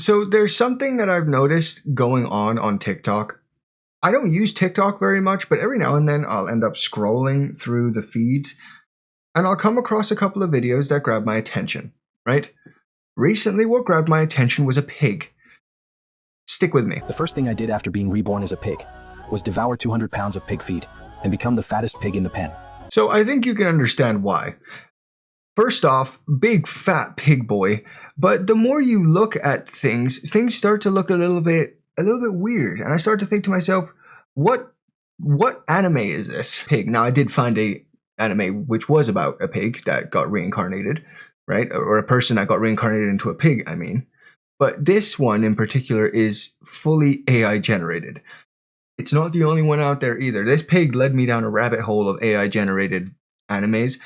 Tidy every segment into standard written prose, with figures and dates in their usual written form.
So there's something that I've noticed going on TikTok. I don't use TikTok very much, but every now and then I'll end up scrolling through the feeds and I'll come across a couple of videos that grab my attention, right? Recently, what grabbed my attention was a pig. Stick with me. The first thing I did after being reborn as a pig was devour 200 pounds of pig feed and become the fattest pig in the pen. So I think you can understand why. First off, big fat pig boy, but the more you look at things start to look a little bit weird, and I start to think to myself, what anime is this? Pig. Now I did find a anime which was about a pig that got reincarnated, right? Or a person that got reincarnated into a pig, I mean. But this one in particular is fully AI generated. It's not the only one out there either. This pig led me down a rabbit hole of AI generated animes.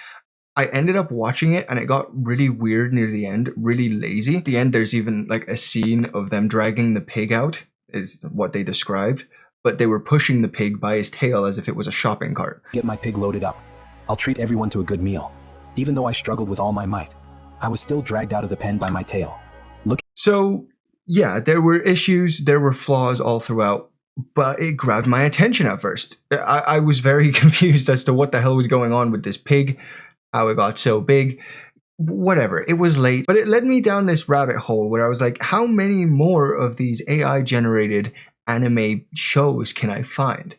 I ended up watching it and it got really weird near the end, really lazy. At the end, there's even like a scene of them dragging the pig out, is what they described, but they were pushing the pig by his tail as if it was a shopping cart. Get my pig loaded up. I'll treat everyone to a good meal. Even though I struggled with all my might, I was still dragged out of the pen by my tail. So yeah, there were issues, there were flaws all throughout, but it grabbed my attention at first. I was very confused as to what the hell was going on with this pig, how it got so big, whatever. It was late, but it led me down this rabbit hole where I was like, how many more of these AI generated anime shows can I find?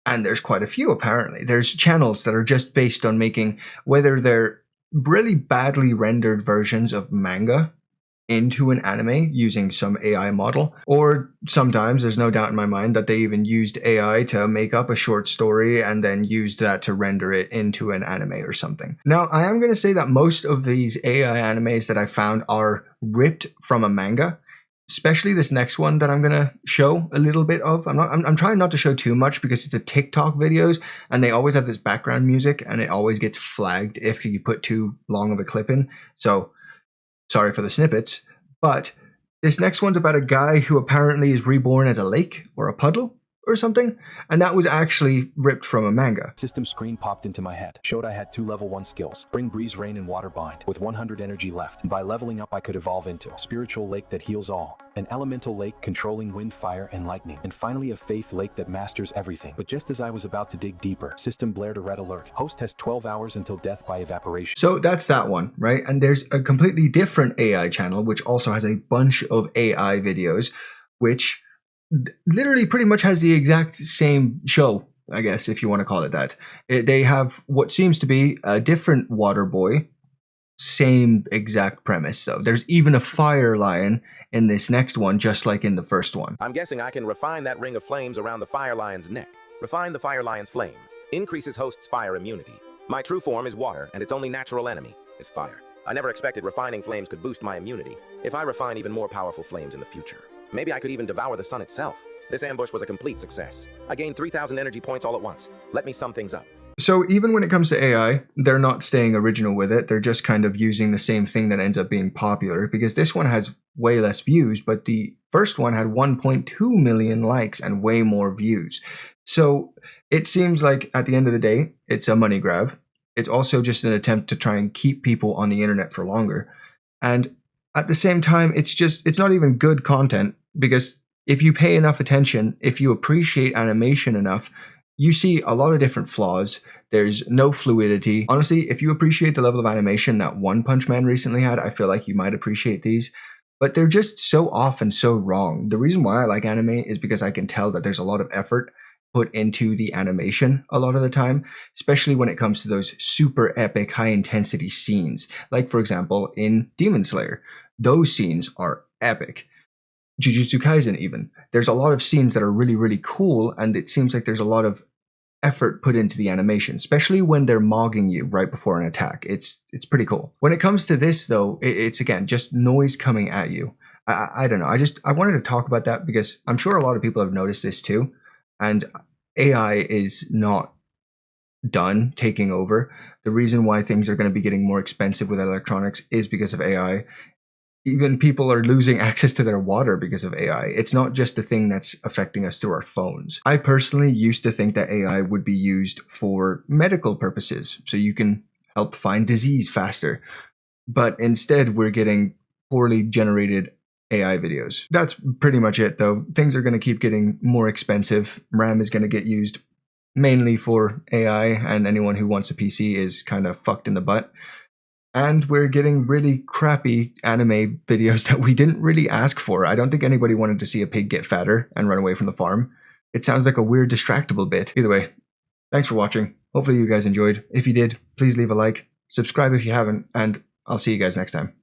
And there's quite a few, apparently. There's channels that are just based on making, whether they're really badly rendered versions of manga into an anime using some AI model, or sometimes there's no doubt in my mind that they even used AI to make up a short story and then used that to render it into an anime or something. Now, I am going to say that most of these AI animes that I found are ripped from a manga, especially this next one that I'm going to show a little bit of. I'm trying not to show too much because it's a TikTok videos and they always have this background music and it always gets flagged if you put too long of a clip in. So sorry for the snippets, but this next one's about a guy who apparently is reborn as a lake or a puddle or something, and that was actually ripped from a manga. System screen popped into my head. Showed I had 2 level 1 skills. Bring, breeze, rain, and water bind. With 100 energy left. And by leveling up I could evolve into spiritual lake that heals all. An elemental lake controlling wind, fire, and lightning. And finally a faith lake that masters everything. But just as I was about to dig deeper, system blared a red alert. Host has 12 hours until death by evaporation. So that's that one, right? And there's a completely different AI channel which also has a bunch of AI videos, which literally pretty much has the exact same show, I guess, if you want to call it that. They have what seems to be a different water boy, same exact premise though. There's even a fire lion in this next one, just like in the first one. I'm guessing I can refine that ring of flames around the fire lion's neck. Refine the fire lion's flame. Increases host's fire immunity. My true form is water, and its only natural enemy is fire. I never expected refining flames could boost my immunity. If I refine even more powerful flames in the future, maybe I could even devour the sun itself. This ambush was a complete success. I gained 3,000 energy points all at once. Let me sum things up. So even when it comes to AI, they're not staying original with it. They're just kind of using the same thing that ends up being popular, because this one has way less views, but the first one had 1.2 million likes and way more views. So it seems like at the end of the day, it's a money grab. It's also just an attempt to try and keep people on the internet for longer. And at the same time, it's not even good content, because if you pay enough attention, if you appreciate animation enough, you see a lot of different flaws. There's no fluidity. Honestly, if you appreciate the level of animation that One Punch Man recently had, I feel like you might appreciate these. But they're just so off and so wrong. The reason why I like anime is because I can tell that there's a lot of effort put into the animation a lot of the time, especially when it comes to those super epic high intensity scenes. Like, for example, in Demon Slayer, those scenes are epic. Jujutsu Kaisen even. There's a lot of scenes that are really, really cool, and it seems like there's a lot of effort put into the animation, especially when they're mogging you right before an attack. It's pretty cool. When it comes to this though, it's again just noise coming at you. I don't know. I wanted to talk about that because I'm sure a lot of people have noticed this too, and AI is not done taking over. The reason why things are going to be getting more expensive with electronics is because of AI. Even people are losing access to their water because of AI. It's not just a thing that's affecting us through our phones. I personally used to think that AI would be used for medical purposes, so you can help find disease faster. But instead, we're getting poorly generated AI videos. That's pretty much it though. Things are going to keep getting more expensive. RAM is going to get used mainly for AI, and anyone who wants a PC is kind of fucked in the butt. And we're getting really crappy anime videos that we didn't really ask for. I don't think anybody wanted to see a pig get fatter and run away from the farm. It sounds like a weird distractible bit. Either way, thanks for watching. Hopefully you guys enjoyed. If you did, please leave a like, subscribe if you haven't, and I'll see you guys next time.